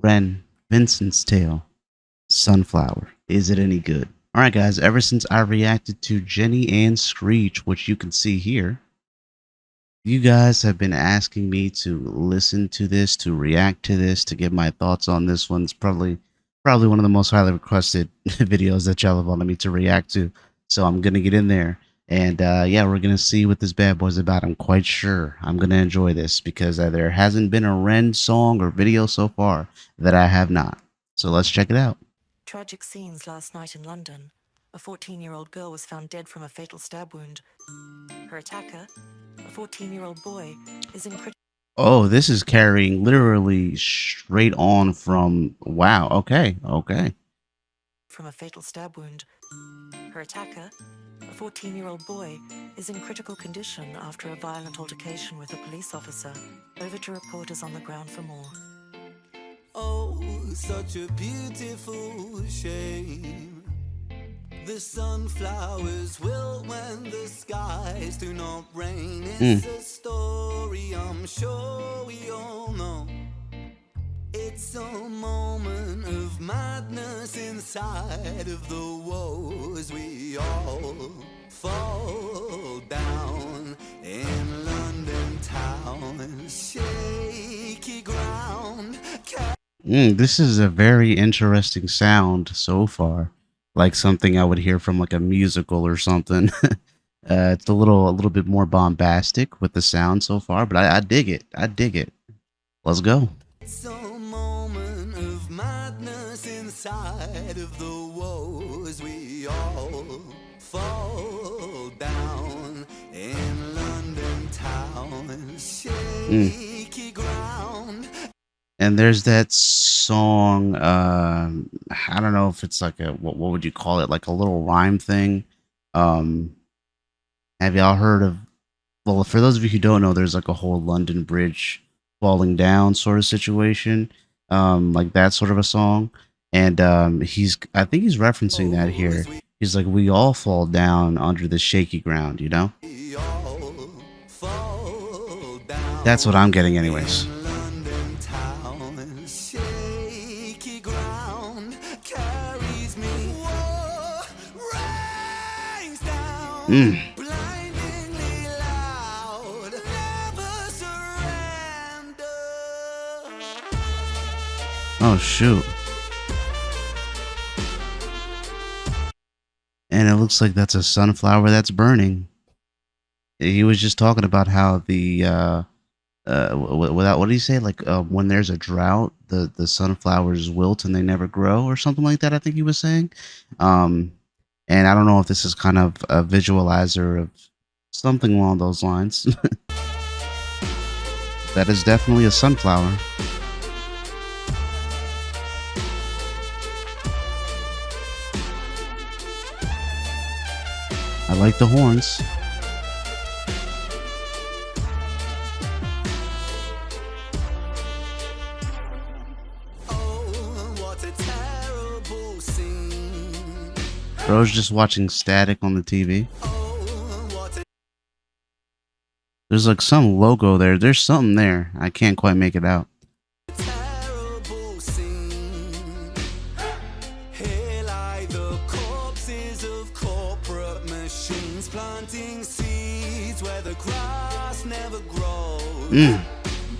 Ren, Vincent's Tale, Sunflower. Is it any good? Alright, guys, ever since I reacted to Jenny and Screech, which you can see here, you guys have been asking me to listen to this, to react to this, to give my thoughts on this one. It's probably one of the most highly requested videos that y'all have wanted me to react to. So I'm gonna get in there and yeah, we're gonna see what this bad boy's about. I'm quite sure I'm gonna enjoy this because there hasn't been a Ren song or video so far that I have not. So let's check it out. Tragic scenes last night in London. A 14-year-old girl was found dead from a fatal stab wound. Her attacker, a 14-year-old boy, is in critical Oh, this is carrying literally straight on from wow. Okay. from a fatal stab wound. Her attacker, a 14-year-old boy, is in critical condition after a violent altercation with a police officer. Over to reporters on the ground for more. Oh, such a beautiful shame. The sunflowers will when the skies do not rain. It's a story I'm sure we all know. It's a moment of madness inside of the woes. We all fall down in London town. Shaky ground. This is a very interesting sound so far, like something I would hear from like a musical or something. It's a little bit more bombastic with the sound so far, but I dig it. I dig it. Let's go. It's a moment of madness inside of the woes. We all fall down in London town. Shaky ground. And there's that song. I don't know if it's like a what would you call it? Like a little rhyme thing. Have y'all heard of? Well, for those of you who don't know, there's like a whole London Bridge falling down sort of situation, like that sort of a song. And I think he's referencing that here. He's like, we all fall down under the shaky ground, you know? That's what I'm getting, anyways. Blindingly loud, never surrender. Oh, shoot. And it looks like that's a sunflower that's burning. He was just talking about how the without, what did he say? Like when there's a drought, the sunflowers wilt and they never grow or something like that. I think he was saying. And I don't know if this is kind of a visualizer of something along those lines. That is definitely a sunflower. I like the horns. Bro's just watching static on the TV. There's like some logo there. There's something there. I can't quite make it out.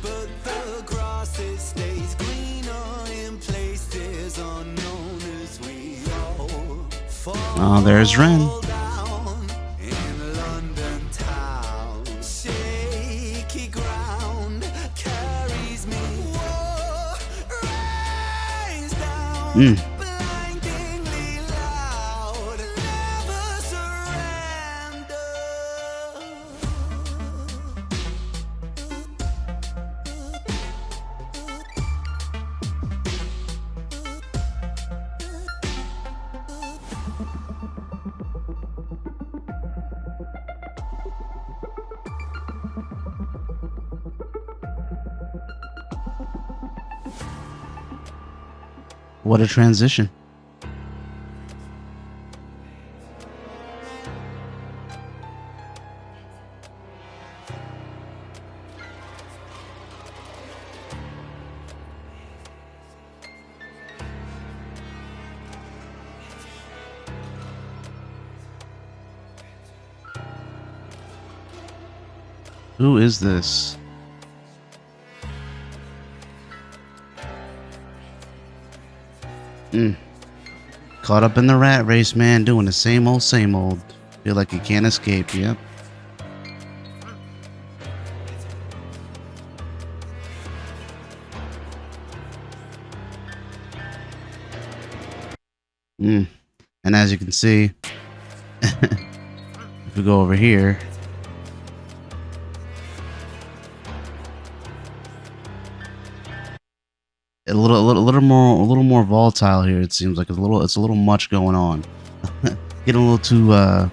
But the grass, it stays greener in places unknown as we all fall. Oh, there's Ren. Down in London town. Shaky ground carries me. Whoa, rains down. Blindingly loud, never surrender. What a transition. Who is this? Caught up in the rat race, man, doing the same old, same old. Feel like you can't escape, yep. And as you can see, if we go over here, a little more volatile here. It seems like it's a little much going on. Getting a little too, I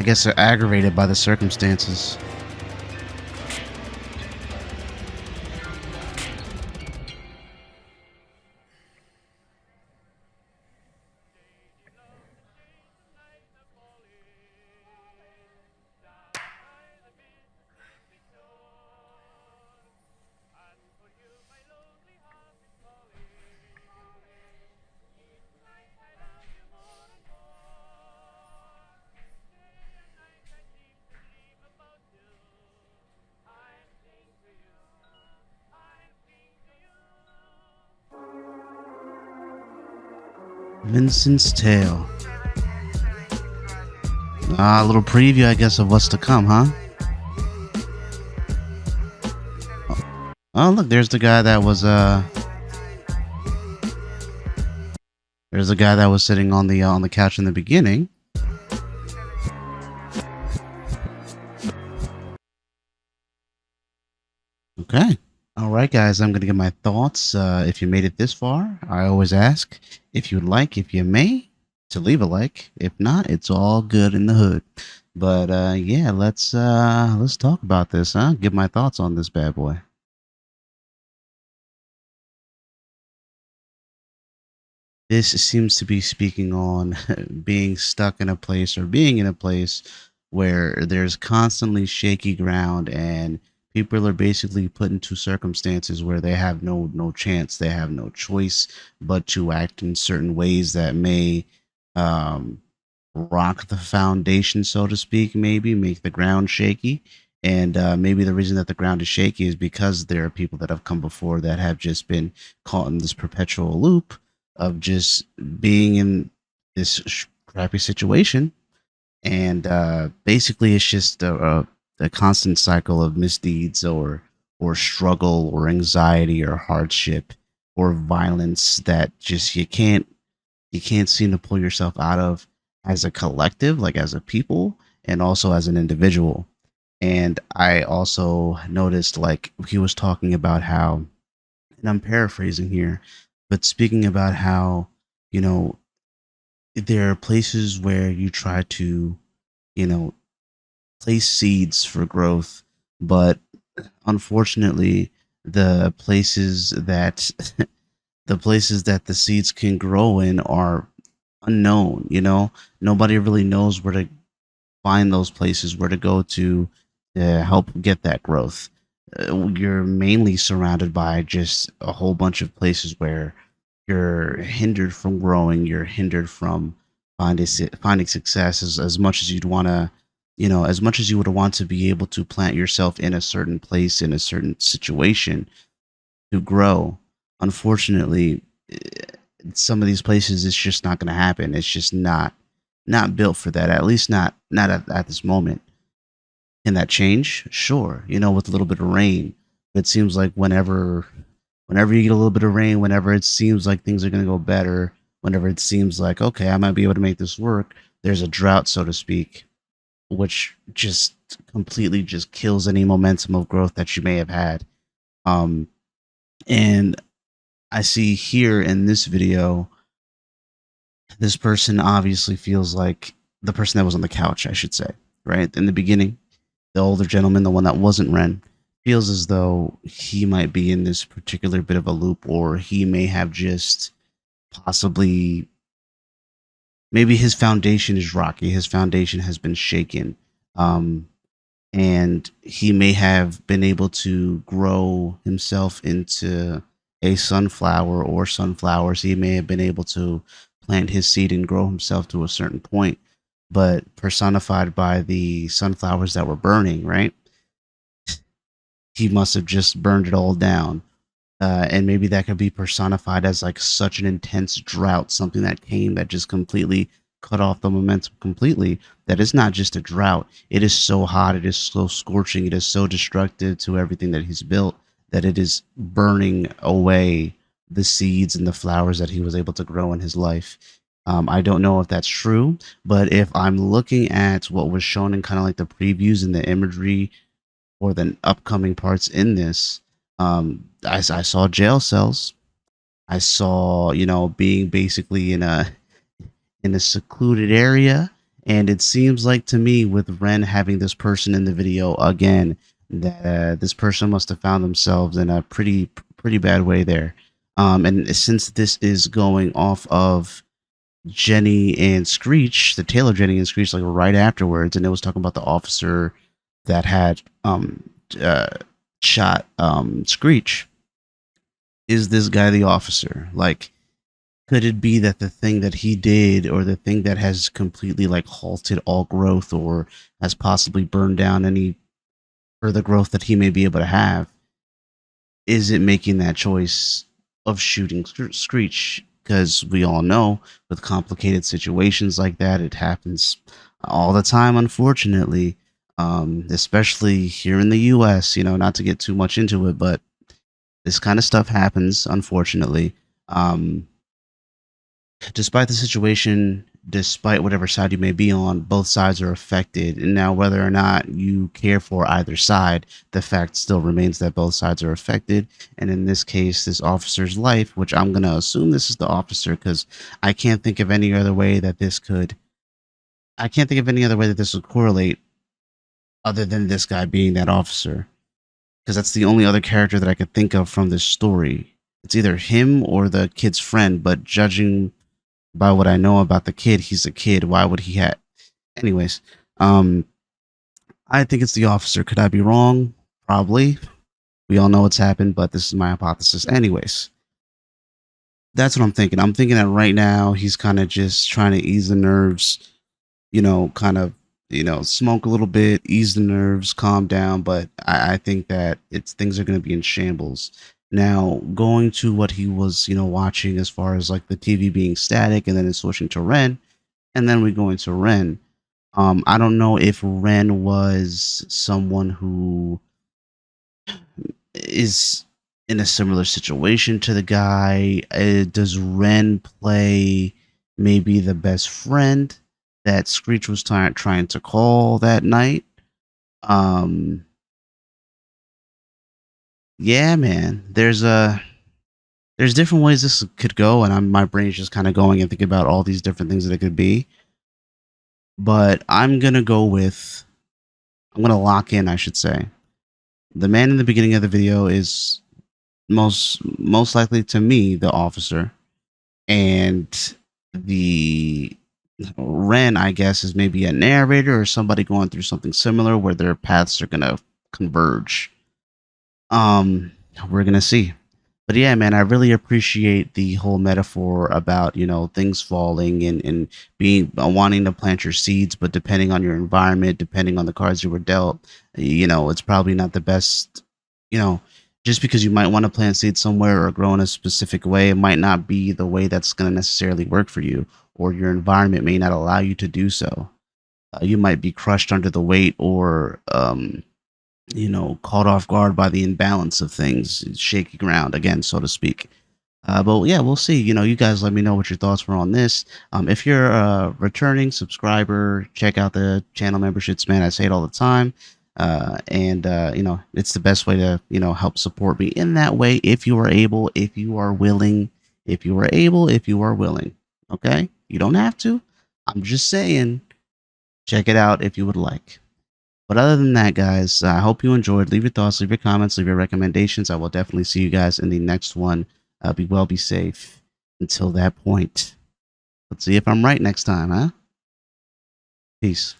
guess, aggravated by the circumstances. Vincent's Tale. A little preview, I guess, of what's to come, huh? Oh, look, there's the guy that was sitting on the couch in the beginning. Okay. All right, guys, I'm going to give my thoughts. If you made it this far, I always ask if you'd like, if you may, to leave a like. If not, it's all good in the hood. But yeah, let's talk about this, huh? Give my thoughts on this bad boy. This seems to be speaking on being stuck in a place or being in a place where there's constantly shaky ground and people are basically put into circumstances where they have no chance, they have no choice but to act in certain ways that may um, rock the foundation, so to speak, maybe make the ground shaky. And maybe the reason that the ground is shaky is because there are people that have come before that have just been caught in this perpetual loop of just being in this crappy situation. And basically, it's just a constant cycle of misdeeds or struggle or anxiety or hardship or violence that just you can't seem to pull yourself out of as a collective, like as a people, and also as an individual. And I also noticed, like, he was talking about how, and I'm paraphrasing here, but speaking about how, you know, there are places where you try to, you know, place seeds for growth, but unfortunately, the places that the places that the seeds can grow in are unknown. You know, nobody really knows where to find those places, where to go to help get that growth. You're mainly surrounded by just a whole bunch of places where you're hindered from growing, you're hindered from finding success as much as you'd want to, you know, as much as you would want to be able to plant yourself in a certain place, in a certain situation to grow. Unfortunately, some of these places, it's just not going to happen. It's just not built for that, at least not at this moment. Can that change? Sure, you know, with a little bit of rain. It seems like whenever you get a little bit of rain, whenever it seems like things are going to go better, whenever it seems like, okay, I might be able to make this work, there's a drought, so to speak, which just completely just kills any momentum of growth that you may have had. Um, and I see here in this video, this person obviously feels like the person that was on the couch, I should say, right? In the beginning, the older gentleman, the one that wasn't Ren, feels as though he might be in this particular bit of a loop, or he may have just possibly, maybe his foundation is rocky, his foundation has been shaken, and he may have been able to grow himself into a sunflower or sunflowers. He may have been able to plant his seed and grow himself to a certain point, but personified by the sunflowers that were burning, right? He must have just burned it all down. And maybe that could be personified as like such an intense drought, something that came that just completely cut off the momentum completely. That is not just a drought. It is so hot, it is so scorching, it is so destructive to everything that he's built that it is burning away the seeds and the flowers that he was able to grow in his life. I don't know if that's true, but if I'm looking at what was shown in kind of like the previews and the imagery or the upcoming parts in this, I saw jail cells. I saw, being basically in a secluded area, and it seems like to me with Ren having this person in the video again that this person must have found themselves in a pretty bad way there. And since this is going off of Jenny and Screech, the tale of Jenny and Screech, like right afterwards, and it was talking about the officer that had uh, shot Screech. Is this guy the officer? Like, could it be that the thing that he did, or the thing that has completely like halted all growth, or has possibly burned down any further growth that he may be able to have, is it making that choice of shooting Screech? Because we all know with complicated situations like that, it happens all the time, unfortunately. Especially here in the U.S. Not to get too much into it, but this kind of stuff happens, unfortunately. Despite the situation, despite whatever side you may be on, both sides are affected. And now, whether or not you care for either side, the fact still remains that both sides are affected. And in this case, this officer's life, which I'm going to assume this is the officer, because I can't think of any other way that this could. I can't think of any other way that this would correlate other than this guy being that officer, because that's the only other character that I could think of from this story. It's either him or the kid's friend, but judging by what I know about the kid, he's a kid. Why would he have? Anyways, I think it's the officer. Could I be wrong? Probably. We all know what's happened, but this is my hypothesis. Anyways, that's what I'm thinking. I'm thinking that right now he's kind of just trying to ease the nerves, kind of, smoke a little bit, ease the nerves, calm down. But I think that things are going to be in shambles. Now, going to what he was, watching as far as like the TV being static, and then it's switching to Ren, and then we go into Ren. I don't know if Ren was someone who is in a similar situation to the guy. Does Ren play maybe the best friend that Screech was trying to call that night? Yeah, man. There's different ways this could go, and my brain's just kind of going and thinking about all these different things that it could be. But I'm gonna lock in, I should say. The man in the beginning of the video is most likely to me the officer, and the Ren, I guess, is maybe a narrator or somebody going through something similar where their paths are gonna converge. We're gonna see. But yeah, man, I really appreciate the whole metaphor about, things falling and being wanting to plant your seeds, but depending on your environment, depending on the cards you were dealt, it's probably not the best. Just because you might want to plant seeds somewhere or grow in a specific way, it might not be the way that's going to necessarily work for you, or your environment may not allow you to do so. You might be crushed under the weight, or caught off guard by the imbalance of things, shaky ground again, so to speak. But yeah, we'll see. You guys let me know what your thoughts were on this. If you're a returning subscriber, check out the channel memberships, man. I say it all the time. And it's the best way to, help support me in that way. If you are able, if you are willing, if you are able, if you are willing. Okay. You don't have to. I'm just saying, check it out if you would like. But other than that, guys, I hope you enjoyed. Leave your thoughts, leave your comments, leave your recommendations. I will definitely see you guys in the next one. Be well, be safe. Until that point, let's see if I'm right next time, huh? Peace.